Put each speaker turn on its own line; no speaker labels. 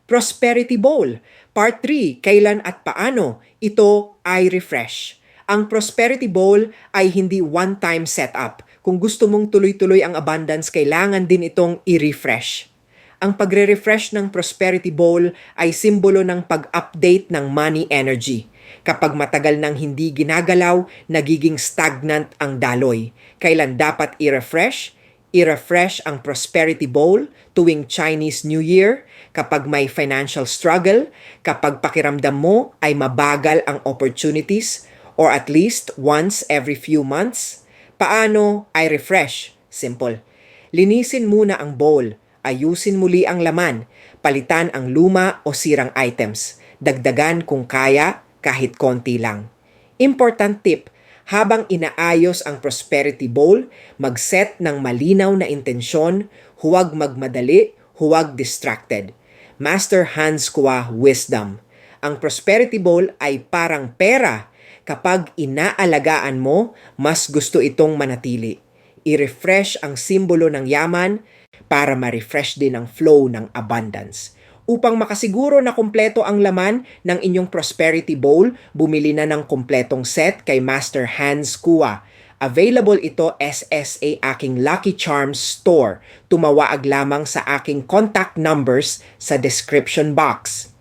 Prosperity Bowl. Part 3, kailan at paano ito ay refresh. Ang Prosperity Bowl ay hindi one-time setup. Kung gusto mong tuloy-tuloy ang abundance, kailangan din itong i-refresh. Ang pagre-refresh ng Prosperity Bowl ay simbolo ng pag-update ng money energy. Kapag matagal nang hindi ginagalaw, nagiging stagnant ang daloy. Kailan dapat i-refresh? I-refresh ang Prosperity Bowl tuwing Chinese New Year, kapag may financial struggle, kapag pakiramdam mo ay mabagal ang opportunities, or at least once every few months. Paano ay refresh? Simple. Linisin muna ang bowl, ayusin muli ang laman, palitan ang luma o sirang items, dagdagan kung kaya kahit konti lang. Important tip, habang inaayos ang Prosperity Bowl, mag-set ng malinaw na intensyon, huwag magmadali, huwag distracted. Master Hans Kua Wisdom. Ang Prosperity Bowl ay parang pera. Kapag inaalagaan mo, mas gusto itong manatili. I-refresh ang simbolo ng yaman para ma-refresh din ang flow ng abundance. Upang makasiguro na kumpleto ang laman ng inyong Prosperity Bowl, bumili na ng kumpletong set kay Master Hans Kua. Available ito SSA aking Lucky Charms store. Tumawaag lamang sa aking contact numbers sa description box.